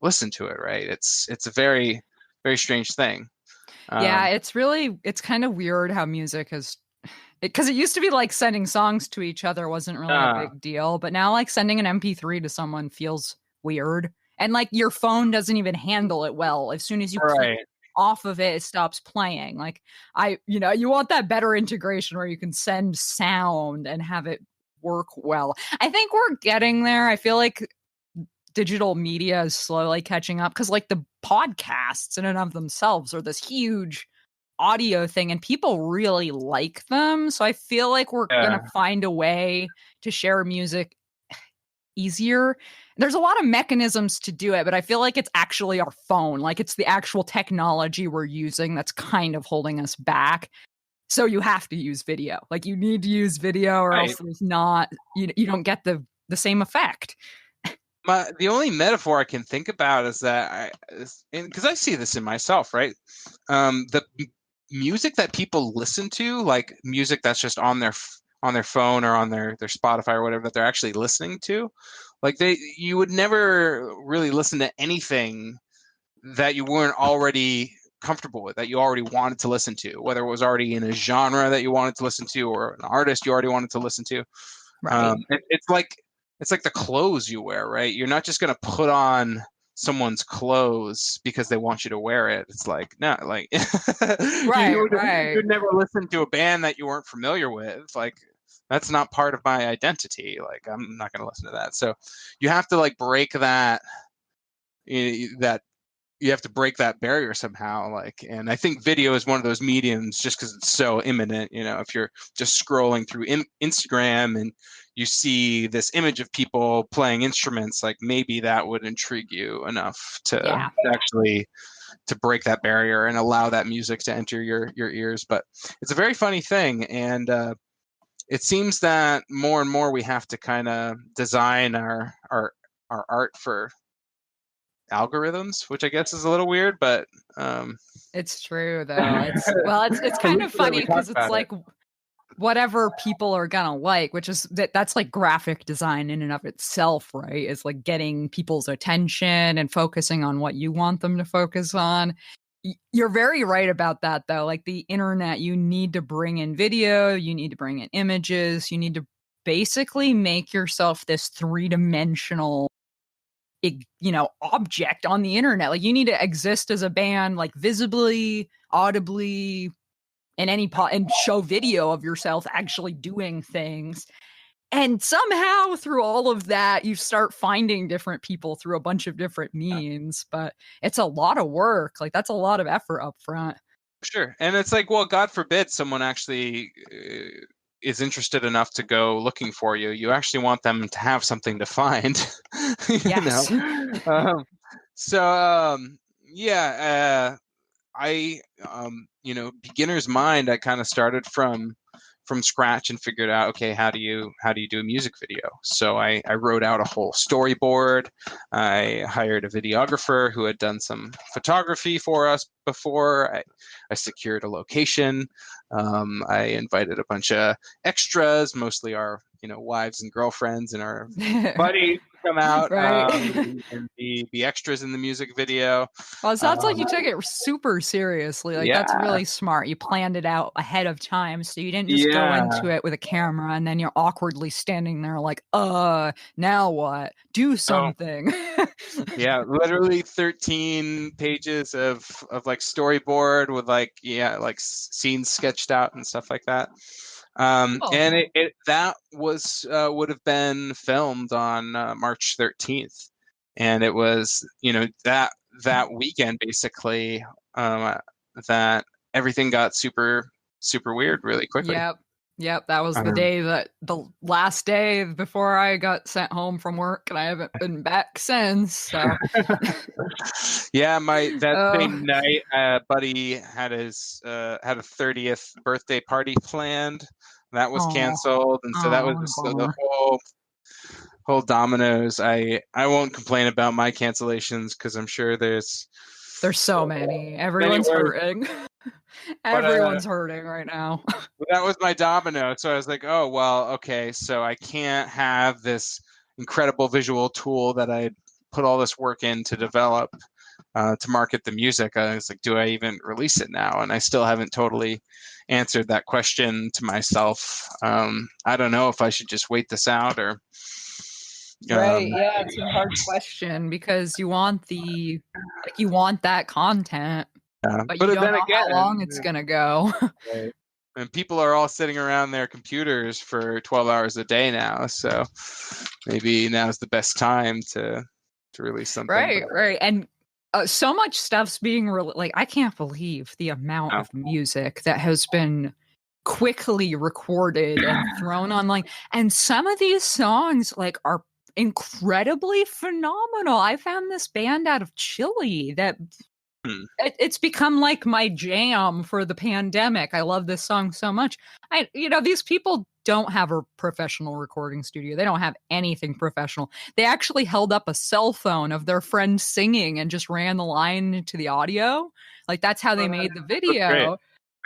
listen to it, right? It's a very, very strange thing. Yeah, it's kind of weird how music has, because it used to be like sending songs to each other wasn't really a big deal, but now like sending an MP3 to someone feels weird, and like your phone doesn't even handle it well. As soon as you click off of it, it stops playing. Like you want that better integration where you can send sound and have it work well. I think we're getting there. I feel like digital media is slowly catching up, because like the podcasts in and of themselves are this huge audio thing and people really like them. So I feel like we're gonna find a way to share music easier. There's a lot of mechanisms to do it, but I feel like it's actually our phone. Like it's the actual technology we're using that's kind of holding us back. So you have to use video. Like you need to use video, or else there's not, you don't get the same effect. The only metaphor I can think about is that because I see this in myself, right? The music that people listen to, like music that's just on their phone or on their Spotify or whatever that they're actually listening to, like you would never really listen to anything that you weren't already comfortable with, that you already wanted to listen to, whether it was already in a genre that you wanted to listen to or an artist you already wanted to listen to. It's like the clothes you wear, right? You're not just going to put on someone's clothes because they want you to wear it. It's like, no, like you'd never listen to a band that you weren't familiar with. Like that's not part of my identity. Like I'm not going to listen to that. So you have to like break that that you have to break that barrier somehow. And I think video is one of those mediums just because it's so imminent. If you're just scrolling through Instagram and you see this image of people playing instruments, like maybe that would intrigue you enough to actually to break that barrier and allow that music to enter your ears. But it's a very funny thing. And it seems that more and more we have to kind of design our art for algorithms, which I guess is a little weird, but it's true though. It's kind of funny because it's like whatever people are gonna like, which is that's like graphic design in and of itself, right? It's like getting people's attention and focusing on what you want them to focus on. You're very right about that though. Like the internet, you need to bring in video, you need to bring in images, you need to basically make yourself this three-dimensional object on the internet. Like you need to exist as a band, like visibly, audibly, in and show video of yourself actually doing things. And somehow through all of that, you start finding different people through a bunch of different means. But it's a lot of work. Like that's a lot of effort up front. Sure. And it's like, well, God forbid someone actually is interested enough to go looking for you. You actually want them to have something to find. Yes. I beginner's mind, I kind of started from scratch and figured out, okay, how do you do a music video? So I wrote out a whole storyboard. I hired a videographer who had done some photography for us before. I secured a location. I invited a bunch of extras, mostly our wives and girlfriends and our buddies to come out and be extras in the music video. Well, it sounds like you took it super seriously. Like that's really smart. You planned it out ahead of time, so you didn't just go into it with a camera and then you're awkwardly standing there like, now what? Do something. Yeah, literally 13 pages of like storyboard with like scenes sketched out and stuff like that. And that was would have been filmed on March 13th, and it was that weekend basically that everything got super weird really quickly. Yep, that was the last day before I got sent home from work, and I haven't been back since. So yeah, that same night, buddy had a 30th birthday party planned. That was canceled, and so that was the whole dominoes. I won't complain about my cancellations because I'm sure there's so many. Everyone's hurting. Everyone's hurting right now. That was my domino. So I was like, oh, well, okay. So I can't have this incredible visual tool that I put all this work in to develop to market the music. I was like, do I even release it now? And I still haven't totally answered that question to myself. I don't know if I should just wait this out or. Right. Yeah, it's a hard question because you want that content. But you don't know how long it's going to go. Right. And people are all sitting around their computers for 12 hours a day now. So maybe now's the best time to release something. Right. And so much stuff's being I can't believe the amount of music that has been quickly recorded and thrown online. And some of these songs are incredibly phenomenal. I found this band out of Chile that it's become like my jam for the pandemic. I love this song so much. These people don't have a professional recording studio. They don't have anything professional. They actually held up a cell phone of their friend singing and just ran the line into the audio. Like that's how they made the video.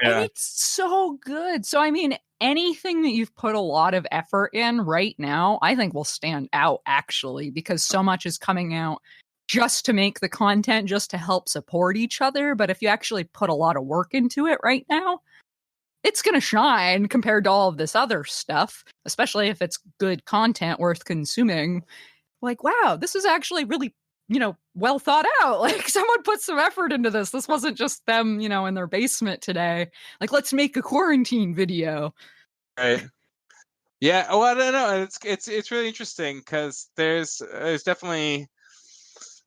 And it's so good. So, I mean, anything that you've put a lot of effort in right now, I think will stand out actually, because so much is coming out just to make the content, just to help support each other. But if you actually put a lot of work into it right now, it's going to shine compared to all of this other stuff, especially if it's good content worth consuming. Like, wow, this is actually really, well thought out. Like someone put some effort into this. This wasn't just them, in their basement today. Like, let's make a quarantine video. Right. Yeah. Well, I don't know. It's really interesting because there's definitely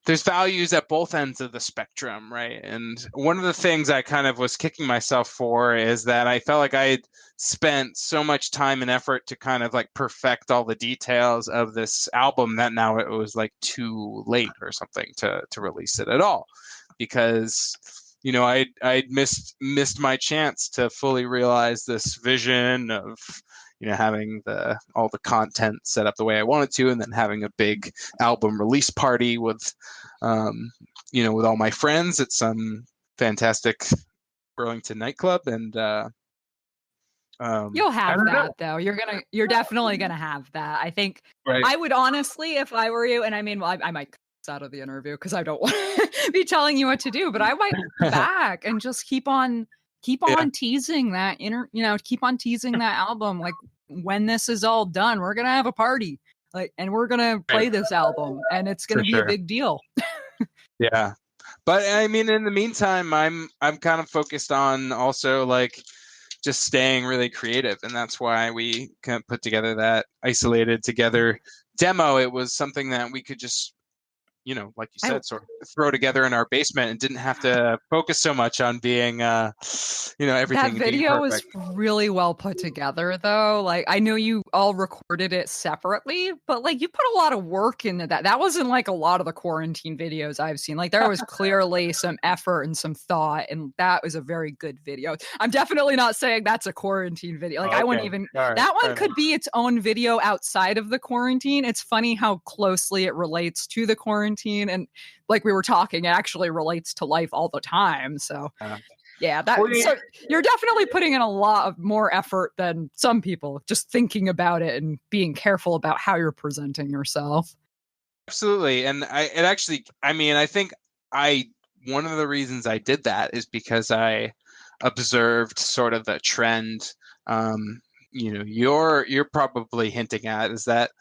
there's values at both ends of the spectrum, right? And one of the things I kind of was kicking myself for is that I felt like I had spent so much time and effort to kind of like perfect all the details of this album that now it was like too late or something to release it at all, because I'd missed my chance to fully realize this vision of having all the content set up the way I wanted to, and then having a big album release party with with all my friends at some fantastic Burlington nightclub. And you'll have that though. You're definitely gonna have that. I think right. I would honestly, if I were you, and I mean, well, I might out of the interview because I don't want to be telling you what to do, but I might go back and just keep on teasing that keep on teasing that album. Like, when this is all done, we're gonna have a party, like, and we're gonna play this album, and it's gonna be a big deal. Yeah, but I mean, in the meantime, I'm kind of focused on also like just staying really creative, and that's why we kind of put together that isolated together demo. It was something that we could just like you said, sort of throw together in our basement and didn't have to focus so much on being, everything. That video was really well put together, though. Like, I know you all recorded it separately, but like you put a lot of work into that. That wasn't like a lot of the quarantine videos I've seen. Like, there was clearly some effort and some thought, and that was a very good video. I'm definitely not saying that's a quarantine video. Like, I wouldn't even. Right, that one could be its own video outside of the quarantine. It's funny how closely it relates to the quarantine. And like we were talking, it actually relates to life all the time. So yeah, so you're definitely putting in a lot of more effort than some people, just thinking about it and being careful about how you're presenting yourself. Absolutely. And I think one of the reasons I did that is because I observed sort of the trend you're probably hinting at, is that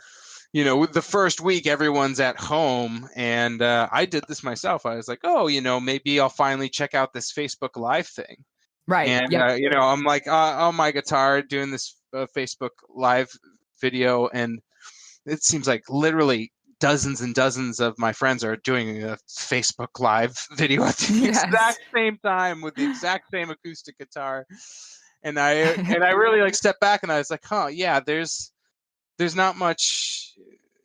the first week everyone's at home, and I did this myself. I was like, oh, maybe I'll finally check out this Facebook Live thing. Right. And, I'm like on my guitar doing this Facebook Live video, and it seems like literally dozens and dozens of my friends are doing a Facebook Live video at the exact same time with the exact same acoustic guitar. And I really like stepped back and I was like, yeah, there's not much,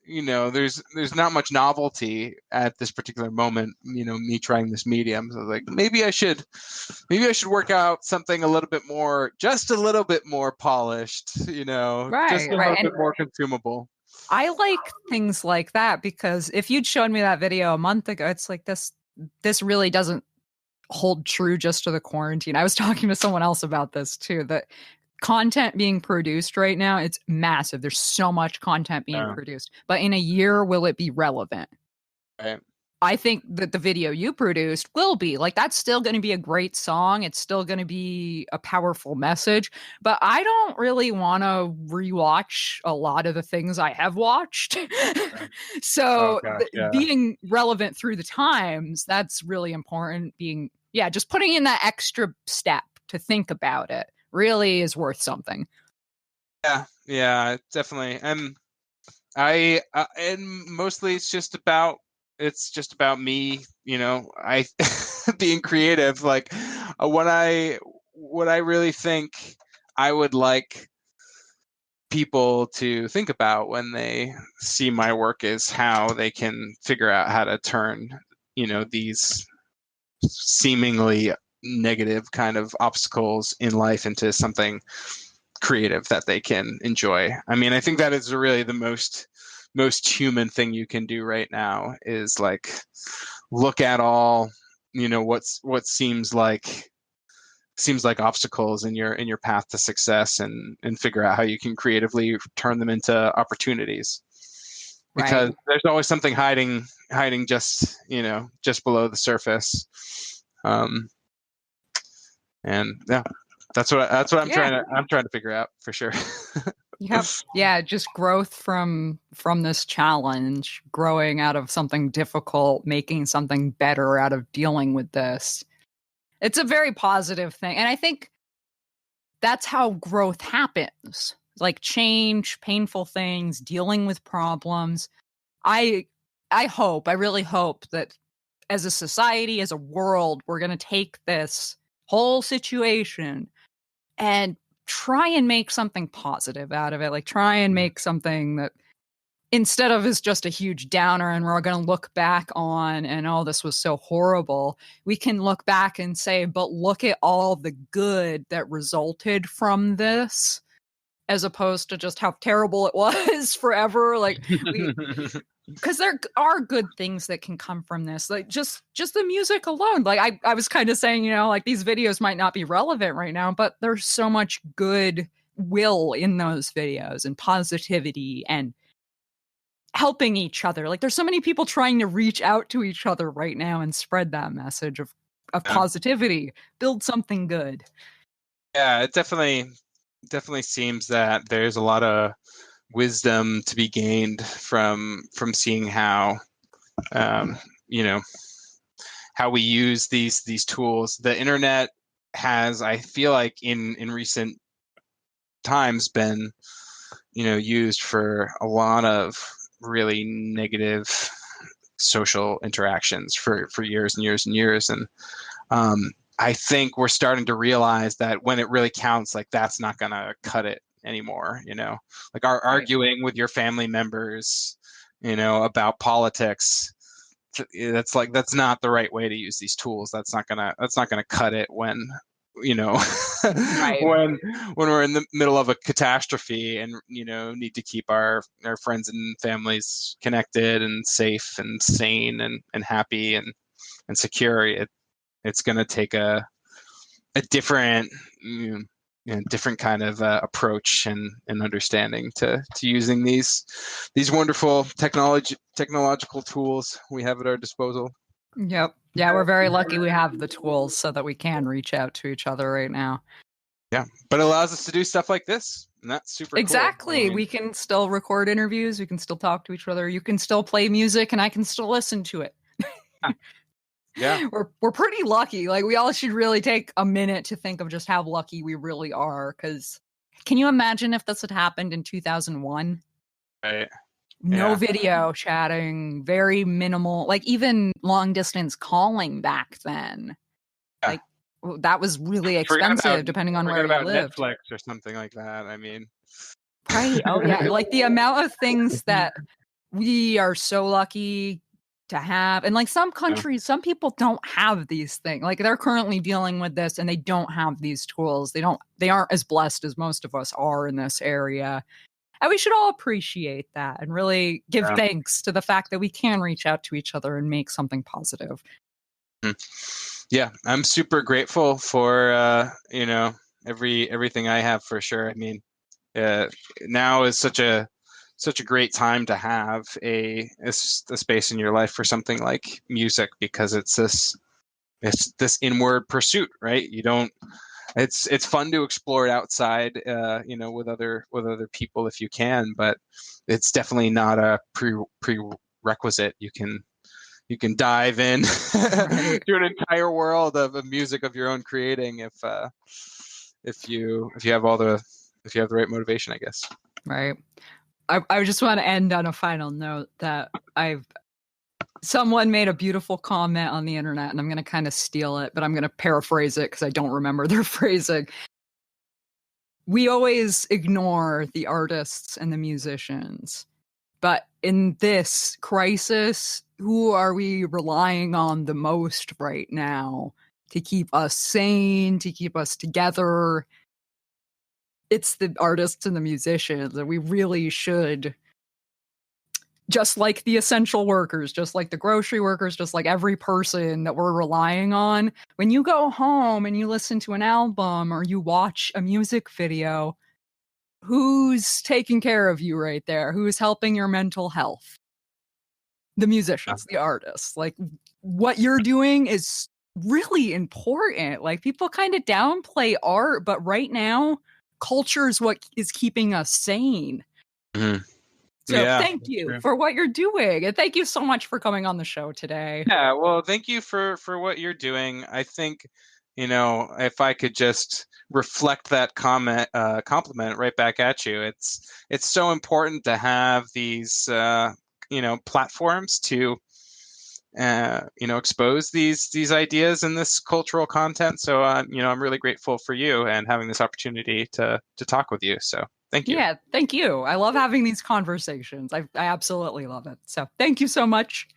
there's not much novelty at this particular moment, me trying this medium. So like, maybe I should work out something just a little bit more polished, just a little bit more consumable. I like things like that, because if you'd shown me that video a month ago, it's like this really doesn't hold true just to the quarantine. I was talking to someone else about this too, that content being produced right now, it's massive. There's so much content being produced, but in a year, will it be relevant? Right. I think that the video you produced will be. Like, that's still going to be a great song. It's still going to be a powerful message, but I don't really want to rewatch a lot of the things I have watched. So being relevant through the times, that's really important. Just putting in that extra step to think about it really is worth something. Yeah, definitely. And and mostly it's just about me, I being creative. Like, what I really think I would like people to think about when they see my work is how they can figure out how to turn, these seemingly negative kind of obstacles in life into something creative that they can enjoy. I mean, I think that is really the most human thing you can do right now, is like look at all, what seems like obstacles in your path to success, and figure out how you can creatively turn them into opportunities. Because there's always something hiding just below the surface. And yeah, that's what I'm trying to figure out for sure. Yep. Yeah, just growth from this challenge, growing out of something difficult, making something better out of dealing with this. It's a very positive thing. And I think that's how growth happens. Like change, painful things, dealing with problems. I I really hope that as a society, as a world, we're going to take this whole situation and try and make something positive out of it. Like, try and make something that, instead of is just a huge downer and we're going to look back on and, oh, this was so horrible, we can look back and say, but look at all the good that resulted from this, as opposed to just how terrible it was forever. Like, because there are good things that can come from this, like just the music alone. Like, I was kind of saying, like, these videos might not be relevant right now, but there's so much good will in those videos and positivity and helping each other. Like, there's so many people trying to reach out to each other right now and spread that message of positivity, build something good. Yeah, it definitely seems that there's a lot of wisdom to be gained from seeing how how we use these tools. The internet has, I feel like, in recent times been used for a lot of really negative social interactions for years and years and years. And I think we're starting to realize that when it really counts, like, that's not going to cut it anymore. Like, arguing with your family members, about politics, that's not the right way to use these tools. That's not gonna cut it when Right. when we're in the middle of a catastrophe and need to keep our friends and families connected and safe and sane and happy and secure. It's going to take a different different kind of approach and understanding to using these wonderful technological tools we have at our disposal. Yep. Yeah, we're very lucky we have the tools so that we can reach out to each other right now. Yeah, but it allows us to do stuff like this, and that's super exactly. cool. I mean, we can still record interviews. We can still talk to each other. You can still play music, and I can still listen to it. Yeah. We're pretty lucky. Like, we all should really take a minute to think of just how lucky we really are. Because can you imagine if this had happened in 2001? Right. No Yeah. video chatting, very minimal, like even long distance calling back then. Yeah. Like, that was really expensive depending on where you lived. Netflix or something like that. I mean, right. Oh yeah. Like, the amount of things that we are so lucky to have. And like, some countries, some people don't have these things. Like, they're currently dealing with this and they don't have these tools. They aren't as blessed as most of us are in this area. And we should all appreciate that and really give thanks to the fact that we can reach out to each other and make something positive. Yeah, I'm super grateful for everything I have, for sure. I mean, now is such a great time to have a space in your life for something like music, because it's this inward pursuit, right? It's fun to explore it outside, with other people if you can, but it's definitely not a prerequisite. You can dive in to an entire world of music of your own creating if you have the right motivation, I guess. Right. I just want to end on a final note that someone made a beautiful comment on the internet, and I'm going to kind of steal it, but I'm going to paraphrase it because I don't remember their phrasing. We always ignore the artists and the musicians, but in this crisis, who are we relying on the most right now to keep us sane, to keep us together? It's the artists and the musicians, and we really should, just like the essential workers, just like the grocery workers, just like every person that we're relying on. When you go home and you listen to an album or you watch a music video, who's taking care of you right there? Who's helping your mental health? The musicians, the artists. Like, what you're doing is really important. Like, people kind of downplay art, but right now, culture is what is keeping us sane. Mm-hmm. So thank you for what you're doing. And thank you so much for coming on the show today. Yeah, well, thank you for what you're doing. I think, if I could just reflect that compliment right back at you, it's so important to have these platforms to expose these ideas and this cultural content. So I'm really grateful for you and having this opportunity to talk with you. So thank you. Yeah, thank you. I love having these conversations. I absolutely love it. So thank you so much.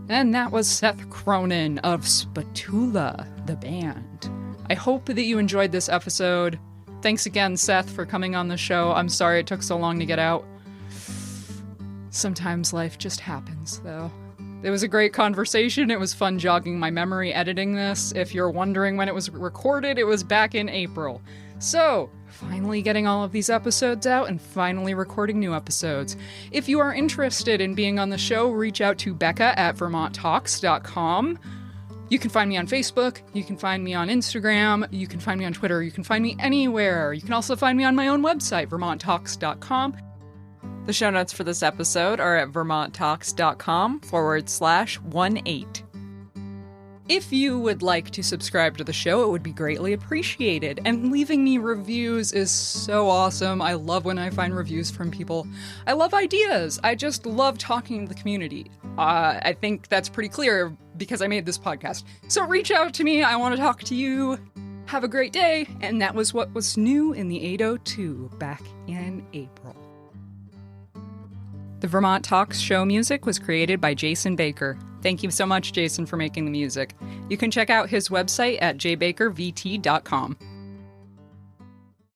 And that was Seth Cronin of Sputoola, the band. I hope that you enjoyed this episode. Thanks again, Seth, for coming on the show. I'm sorry it took so long to get out. Sometimes life just happens, though. It was a great conversation. It was fun jogging my memory editing this. If you're wondering when it was recorded, it was back in April. So, finally getting all of these episodes out and finally recording new episodes. If you are interested in being on the show, reach out to Becca at VermontTalks.com. You can find me on Facebook, you can find me on Instagram, you can find me on Twitter, you can find me anywhere. You can also find me on my own website, VermontTalks.com. The show notes for this episode are at VermontTalks.com/18. If you would like to subscribe to the show, it would be greatly appreciated. And leaving me reviews is so awesome. I love when I find reviews from people. I love ideas. I just love talking to the community. I think that's pretty clear because I made this podcast. So reach out to me. I want to talk to you. Have a great day. And that was what was new in the 802 back in April. The Vermont Talks show music was created by Jason Baker. Thank you so much, Jason, for making the music. You can check out his website at jbakervt.com.